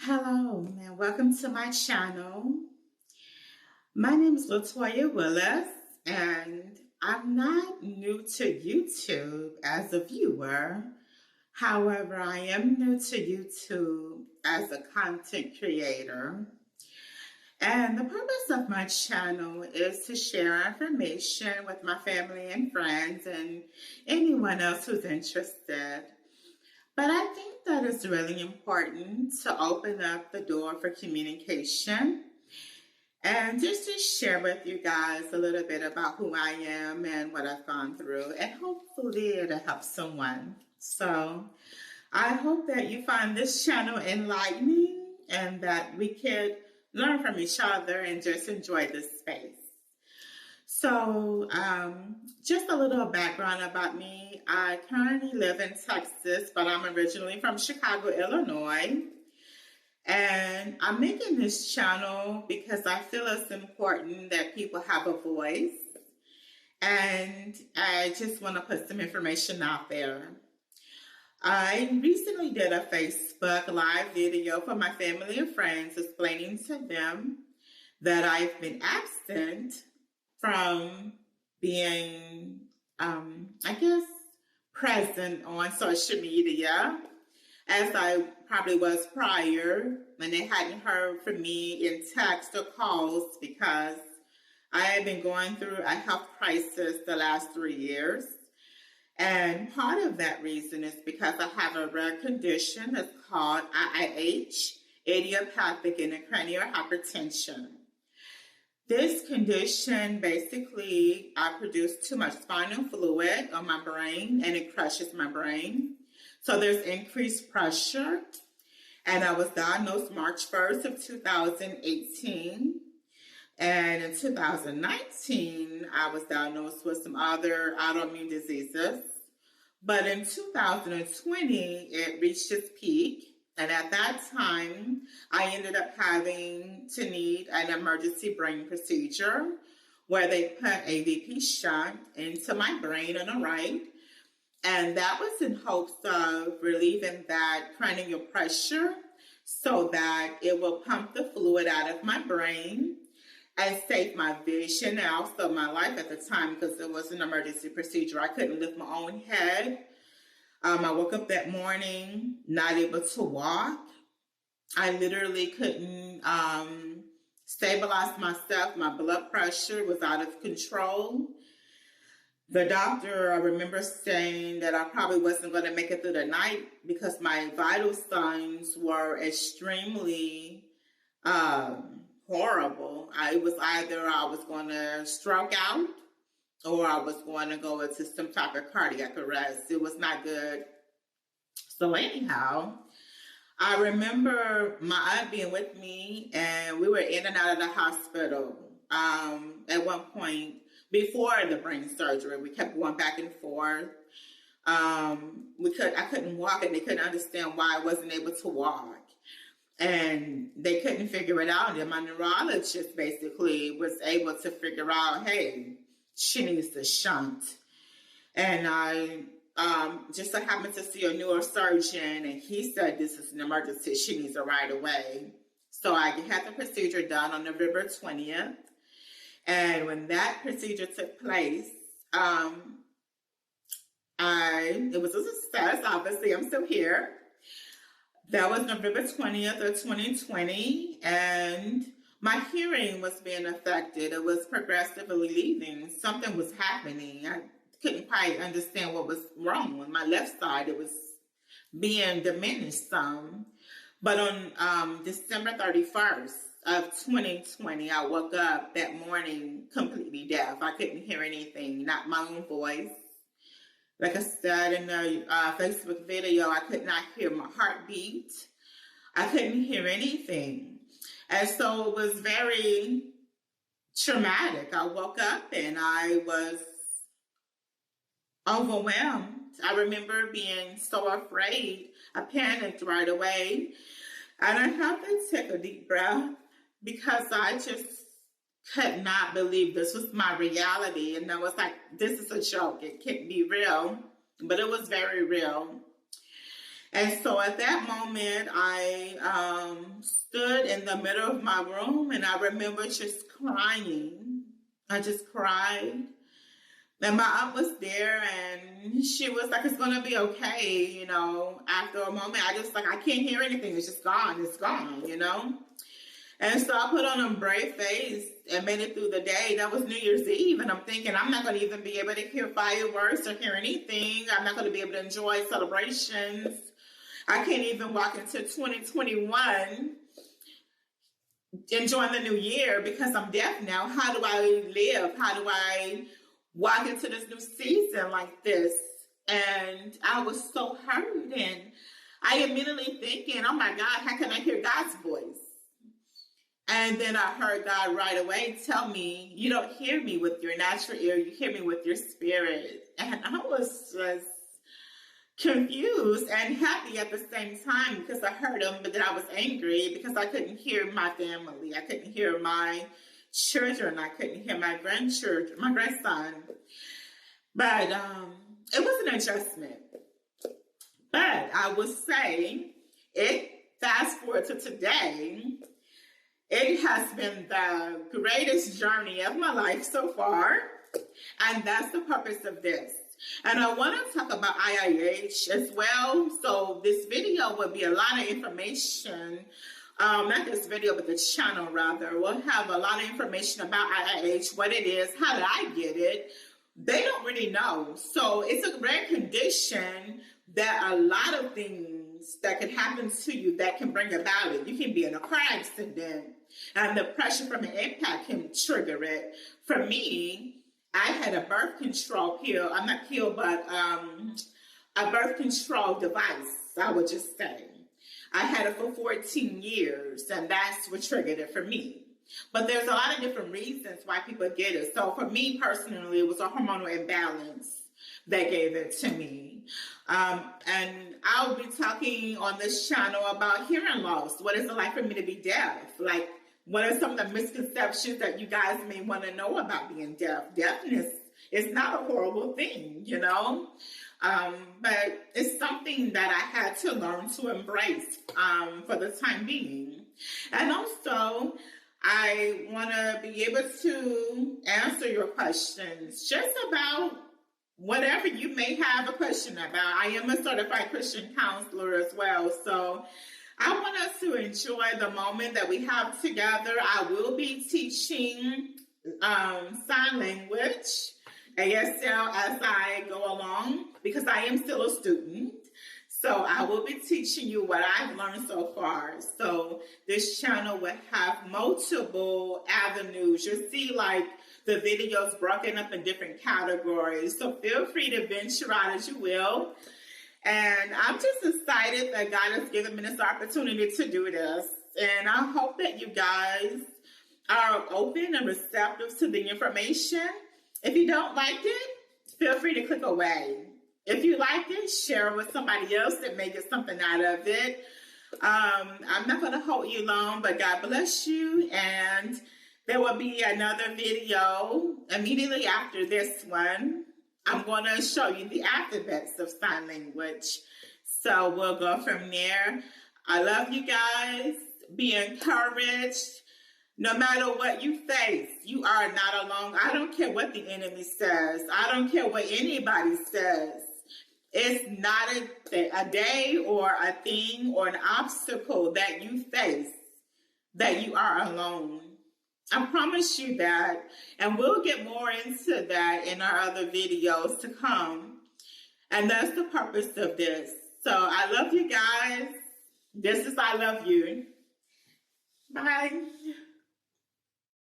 Hello and welcome to my channel. My name is Latoya Willis and I'm not new to YouTube as a viewer. However, I am new to YouTube as a content creator. And the purpose of my channel is to share information with my family and friends and anyone else who's interested. But I think that it's really important to open up the door for communication and just to share with you guys a little bit about who I am and what I've gone through, and hopefully it'll help someone. So I hope that you find this channel enlightening and that we could learn from each other and just enjoy this space. So, just a little background about me. I currently live in Texas, but I'm originally from Chicago, Illinois. And I'm making this channel because I feel it's important that people have a voice. And I just want to put some information out there. I recently did a Facebook live video for my family and friends explaining to them that I've been absent from being, present on social media as I probably was prior, when they hadn't heard from me in text or calls because I had been going through a health crisis the last 3 years. And part of that reason is because I have a rare condition that's called IIH, idiopathic intracranial hypertension. This condition basically I produce too much spinal fluid on my brain and it crushes my brain. So there's increased pressure. And I was diagnosed March 1st of 2018. And in 2019, I was diagnosed with some other autoimmune diseases. But in 2020, it reached its peak. And at that time, I ended up having to need an emergency brain procedure where they put a VP shunt into my brain on the right. And that was in hopes of relieving that cranial pressure so that it will pump the fluid out of my brain and save my vision and also my life at the time because it was an emergency procedure. I couldn't lift my own head. I woke up that morning not able to walk. I literally couldn't stabilize myself. My blood pressure was out of control. The doctor, I remember saying that I probably wasn't going to make it through the night because my vital signs were extremely horrible. It was either I was going to stroke out or I was going to go into some type of cardiac arrest. It was not good. So anyhow, I remember my aunt being with me and we were in and out of the hospital. At one point before the brain surgery, we kept going back and forth. I couldn't walk and they couldn't understand why I wasn't able to walk. And they couldn't figure it out. And my neurologist basically was able to figure out, hey, she needs a shunt. And I just so happened to see a neurosurgeon and he said this is an emergency. She needs it right away. So I had the procedure done on November 20th. And when that procedure took place, it was a success. Obviously, I'm still here. That was November 20th of 2020, and my hearing was being affected. It was progressively leaving. Something was happening. I couldn't quite understand what was wrong. On my left side, it was being diminished some. But on December 31st of 2020, I woke up that morning completely deaf. I couldn't hear anything, not my own voice. Like I said in the Facebook video, I could not hear my heartbeat. I couldn't hear anything. And so it was very traumatic. I woke up and I was overwhelmed. I remember being so afraid. I panicked right away. And I had to take a deep breath because I just could not believe this was my reality. And I was like, this is a joke. It can't be real. But it was very real. And so at that moment, I stood in the middle of my room and I remember just crying. I just cried. And my aunt was there and she was like, it's going to be okay, you know. After a moment, I just like, I can't hear anything. It's just gone. It's gone, you know. And so I put on a brave face and made it through the day. That was New Year's Eve. And I'm thinking, I'm not going to even be able to hear fireworks or hear anything. I'm not going to be able to enjoy celebrations. I can't even walk into 2021 enjoying the new year because I'm deaf now. How do I live? How do I walk into this new season like this? And I was so hurt. And I immediately thinking, oh my God, how can I hear God's voice? And then I heard God right away tell me, you don't hear me with your natural ear, you hear me with your spirit. And I was just confused and happy at the same time because I heard him, but then I was angry because I couldn't hear my family. I couldn't hear my children. I couldn't hear my grandchildren, my grandson. But it was an adjustment. But I would say, fast forward to today, it has been the greatest journey of my life so far. And that's the purpose of this. And I want to talk about IIH as well. So this video will be a lot of information. Not this video, but the channel rather. We'll have a lot of information about IIH, what it is, how did I get it. They don't really know. So it's a rare condition that a lot of things that can happen to you that can bring about it. You can be in a car accident and the pressure from an impact can trigger it. For me, I had a birth control pill. I'm not pill, but a birth control device, I would just say. I had it for 14 years, and that's what triggered it for me. But there's a lot of different reasons why people get it. So for me personally, it was a hormonal imbalance that gave it to me. And I'll be talking on this channel about hearing loss. What is it like for me to be deaf? Like, what are some of the misconceptions that you guys may want to know about being deaf? Deafness is not a horrible thing, you know? But it's something that I had to learn to embrace for the time being. And also, I want to be able to answer your questions just about whatever you may have a question about. I am a certified Christian counselor as well, so I want us to enjoy the moment that we have together. I will be teaching sign language, ASL, as I go along because I am still a student. So I will be teaching you what I've learned so far. So this channel will have multiple avenues. You'll see like the videos broken up in different categories. So feel free to venture out as you will. And I'm just excited that God has given me this opportunity to do this. And I hope that you guys are open and receptive to the information. If you don't like it, feel free to click away. If you like it, share it with somebody else that may get something out of it. I'm not going to hold you long, but God bless you. And there will be another video immediately after this one. I'm going to show you the alphabets of sign language. So we'll go from there. I love you guys. Be encouraged. No matter what you face, you are not alone. I don't care what the enemy says. I don't care what anybody says. It's not a day or a thing or an obstacle that you face that you are alone. I promise you that. And we'll get more into that in our other videos to come. And that's the purpose of this. So I love you guys. This is I love you. Bye.